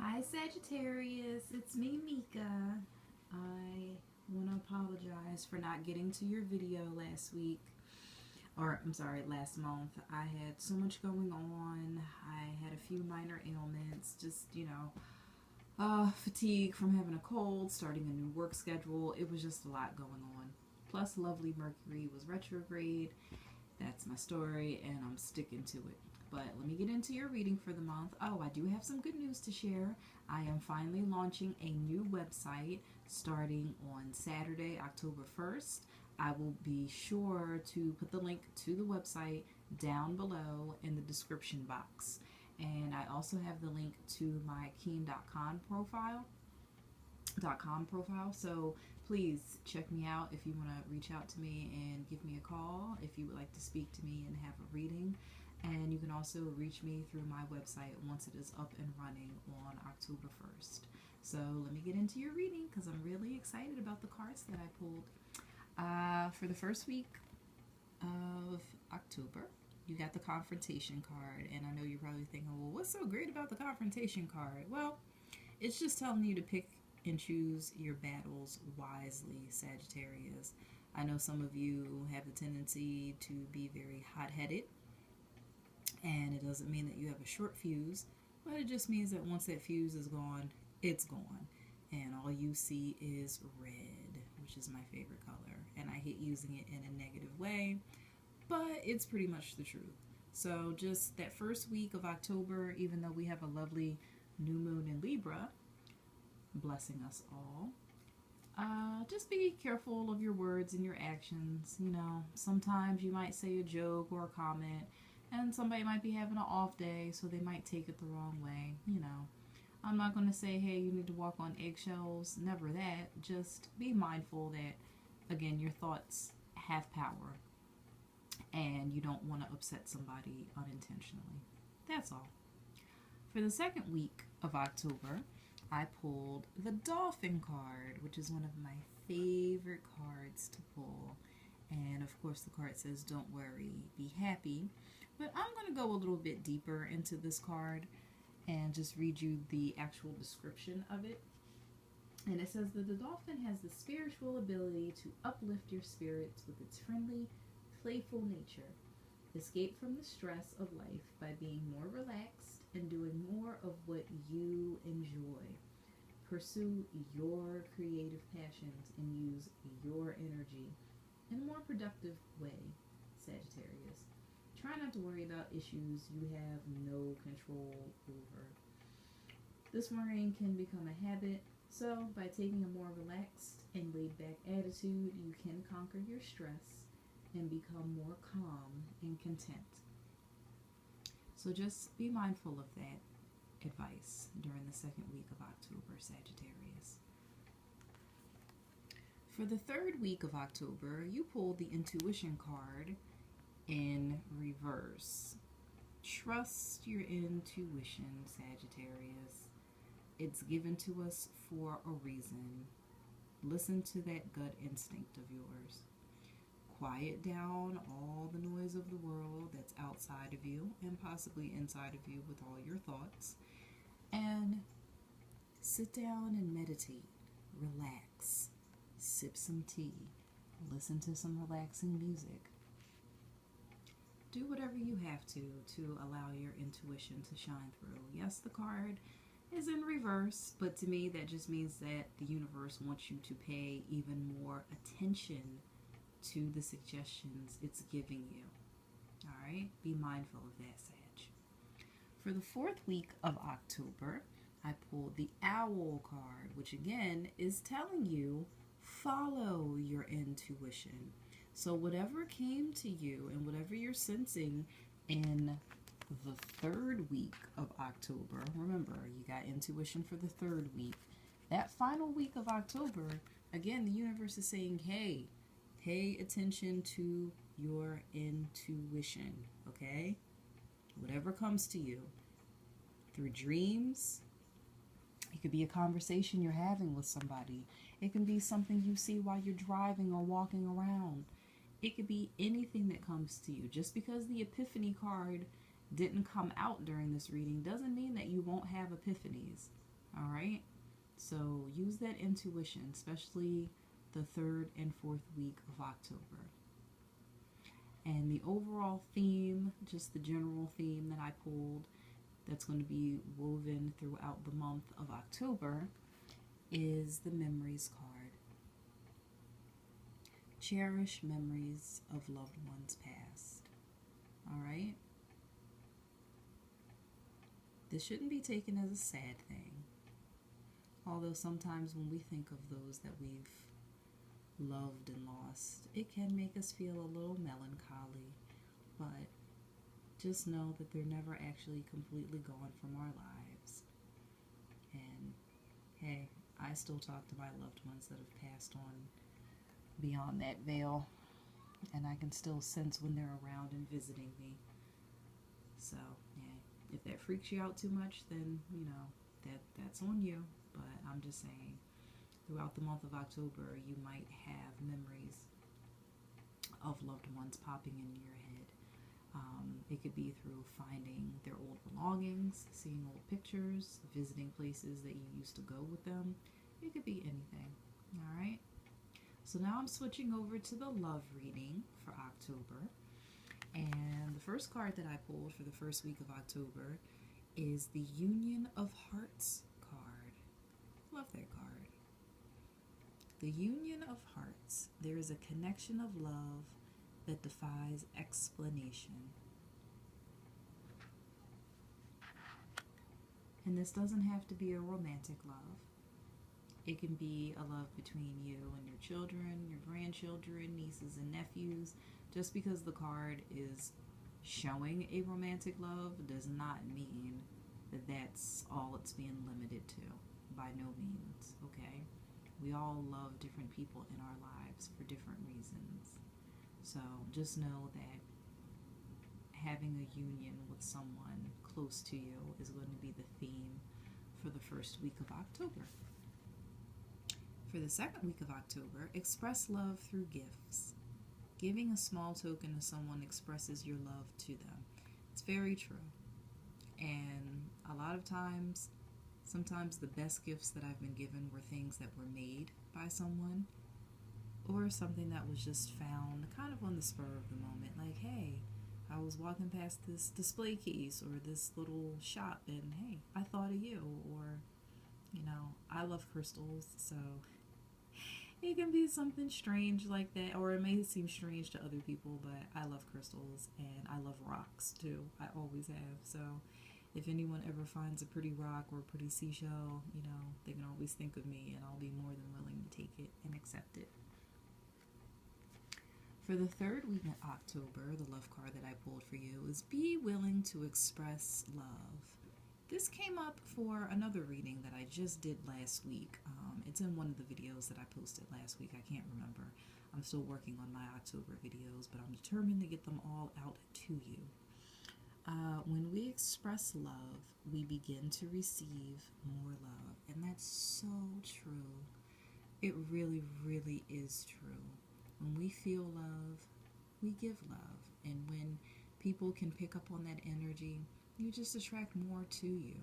Hi Sagittarius, it's me Mika. I want to apologize for not getting to your video last week, or I'm sorry, last month. I had so much going on. I had a few minor ailments, just, fatigue from having a cold, starting a new work schedule. It was just a lot going on. Plus, lovely Mercury was retrograde. That's my story, and I'm sticking to it. But let me get into your reading for the month. Oh, I do have some good news to share. I am finally launching a new website starting on Saturday, October 1st. I will be sure to put the link to the website down below in the description box. And I also have the link to my Keen.com profile. So please check me out if you want to reach out to me and give me a call if you would like to speak to me and have a reading. And you can also reach me through my website once it is up and running on October 1st. So let me get into your reading because I'm really excited about the cards that I pulled. For the first week of October, you got the confrontation card. And I know you're probably thinking, well, what's so great about the confrontation card? Well, it's just telling you to pick and choose your battles wisely, Sagittarius. I know some of you have the tendency to be very hot-headed, and it doesn't mean that you have a short fuse, but it just means that once that fuse is gone, it's gone, and all you see is red, which is my favorite color, and I hate using it in a negative way, but it's pretty much the truth. So just that first week of October, even though we have a lovely new moon in Libra, blessing us all, just be careful of your words and your actions. Sometimes you might say a joke or a comment, and somebody might be having an off day, so they might take it the wrong way. I'm not going to say, hey, you need to walk on eggshells. Never that. Just be mindful that, again, your thoughts have power, and you don't want to upset somebody unintentionally. That's all. For the second week of October, I pulled the Dolphin card, which is one of my favorite cards to pull. And of course the card says, don't worry, be happy. But I'm going to go a little bit deeper into this card and just read you the actual description of it. And it says that the dolphin has the spiritual ability to uplift your spirits with its friendly, playful nature. Escape from the stress of life by being more relaxed and doing more of what you enjoy. Pursue your creative passions and use your energy in a more productive way, Sagittarius. Try not to worry about issues you have no control over. This worrying can become a habit, so by taking a more relaxed and laid-back attitude, you can conquer your stress and become more calm and content. So just be mindful of that advice during the second week of October, Sagittarius. For the third week of October, you pulled the Intuition card in reverse. Trust your intuition, Sagittarius. It's given to us for a reason. Listen to that gut instinct of yours. Quiet down all the noise of the world that's outside of you and possibly inside of you with all your thoughts. And sit down and meditate. Relax. Sip some tea. Listen to some relaxing music. Do whatever you have to allow your intuition to shine through. Yes, the card is in reverse, but to me that just means that the universe wants you to pay even more attention to the suggestions it's giving you. Alright? Be mindful of that, Sag. For the fourth week of October, I pulled the Owl card, which again is telling you follow your intuition. So whatever came to you and whatever you're sensing in the third week of October, remember, you got intuition for the third week. That final week of October, again, the universe is saying, hey, pay attention to your intuition, okay? Whatever comes to you through dreams, it could be a conversation you're having with somebody. It can be something you see while you're driving or walking around. It could be anything that comes to you. Just because the Epiphany card didn't come out during this reading doesn't mean that you won't have epiphanies. All right? So use that intuition, especially the third and fourth week of October. And the overall theme, just the general theme that I pulled, that's going to be woven throughout the month of October, is the memories card. Cherish memories of loved ones past. All right? This shouldn't be taken as a sad thing. Although sometimes when we think of those that we've loved and lost, it can make us feel a little melancholy. But just know that they're never actually completely gone from our lives. And hey, I still talk to my loved ones that have passed on beyond that veil, and I can still sense when they're around and visiting me. So, yeah, if that freaks you out too much, then, you know, that's on you. But I'm just saying, throughout the month of October, you might have memories of loved ones popping in your head. It could be through finding their old belongings, seeing old pictures, visiting places that you used to go with them. It could be anything. All right? So now I'm switching over to the love reading for October. And the first card that I pulled for the first week of October is the Union of Hearts card. Love that card. The Union of Hearts. There is a connection of love that defies explanation. And this doesn't have to be a romantic love. It can be a love between you and your children, your grandchildren, nieces and nephews. Just because the card is showing a romantic love does not mean that that's all it's being limited to. By no means, okay? We all love different people in our lives for different reasons. So just know that having a union with someone close to you is going to be the theme for the first week of October. For the second week of October, express love through gifts. Giving a small token to someone expresses your love to them. It's very true. And a lot of times, sometimes the best gifts that I've been given were things that were made by someone, or something that was just found kind of on the spur of the moment. Like, hey, I was walking past this display case or this little shop and hey, I thought of you. Or, you know, I love crystals, so it can be something strange like that, or it may seem strange to other people, but I love crystals and I love rocks too. I always have. So if anyone ever finds a pretty rock or a pretty seashell, you know, they can always think of me and I'll be more than willing to take it and accept it. For the third week in October, the love card that I pulled for you is be willing to express love. This came up for another reading that I just did last week. It's in one of the videos that I posted last week. I can't remember. I'm still working on my October videos, but I'm determined to get them all out to you. When we express love, we begin to receive more love. And that's so true. It really, really is true. When we feel love, we give love. And when people can pick up on that energy, you just attract more to you.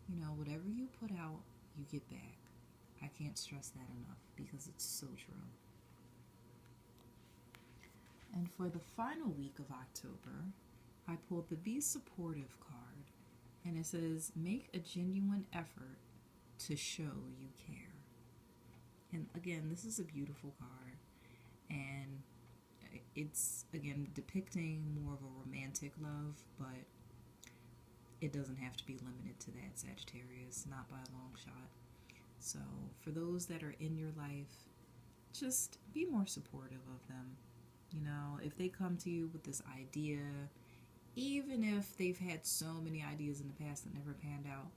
You know, whatever you put out, you get back. I can't stress that enough because it's so true. And for the final week of October, I pulled the Be Supportive card. And it says, make a genuine effort to show you care. And again, this is a beautiful card. And it's, again, depicting more of a romantic love, but it doesn't have to be limited to that, Sagittarius, not by a long shot. So for those that are in your life, just be more supportive of them. You know, if they come to you with this idea, even if they've had so many ideas in the past that never panned out,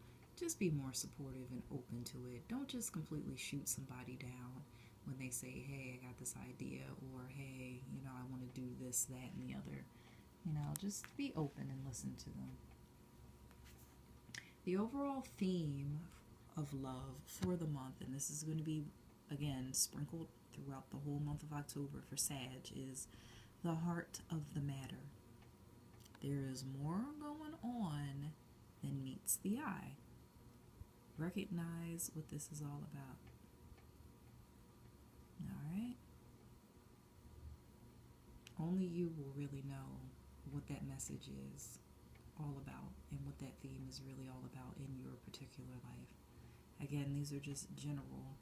just be more supportive and open to it. Don't just completely shoot somebody down when they say, hey, I got this idea, or hey, you know, I want to do this, that, and the other. You know, just be open and listen to them. The overall theme of love for the month, and this is going to be, again, sprinkled throughout the whole month of October for Sag, is the heart of the matter. There is more going on than meets the eye. recognize what this is all about. Alright? Only you will really know what that message is all about and what that theme is really all about in your particular life. Again, these are just general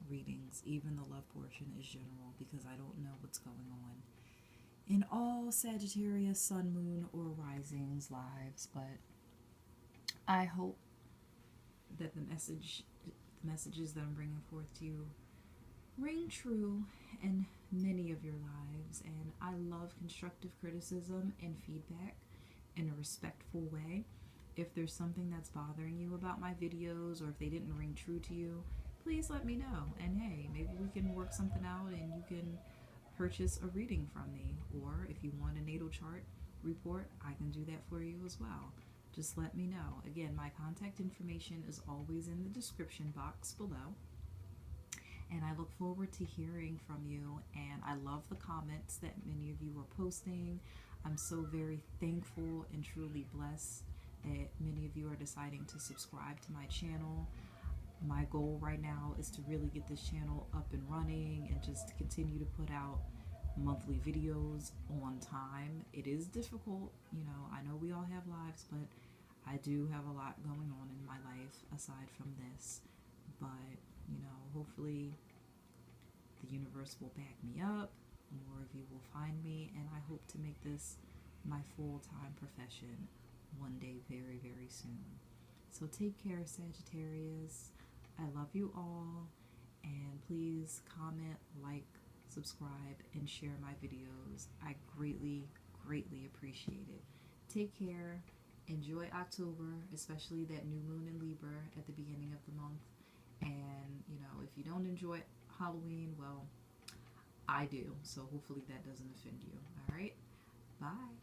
readings. Even the love portion is general because I don't know what's going on in all Sagittarius, Sun, Moon, or Risings lives, but I hope that the messages that I'm bringing forth to you ring true in many of your lives. And I love constructive criticism and feedback in a respectful way. If there's something that's bothering you about my videos, or if they didn't ring true to you, please let me know. And hey, maybe we can work something out and you can purchase a reading from me. Or if you want a natal chart report, I can do that for you as well. Just let me know. Again, my contact information is always in the description box below. And I look forward to hearing from you. And I love the comments that many of you are posting. I'm so very thankful and truly blessed that many of you are deciding to subscribe to my channel. My goal right now is to really get this channel up and running and just to continue to put out monthly videos on time. It is difficult, you know, I know we all have lives, but I do have a lot going on in my life aside from this. But, you know, hopefully the universe will back me up, more of you will find me, and I hope to make this my full-time profession one day very, very soon. So take care, Sagittarius. I love you all, and please comment, like, subscribe, and share my videos. I greatly, greatly appreciate it. Take care. Enjoy October, especially that new moon in Libra at the beginning of the month. And, you know, if you don't enjoy Halloween, well, I do. So hopefully that doesn't offend you. All right? Bye.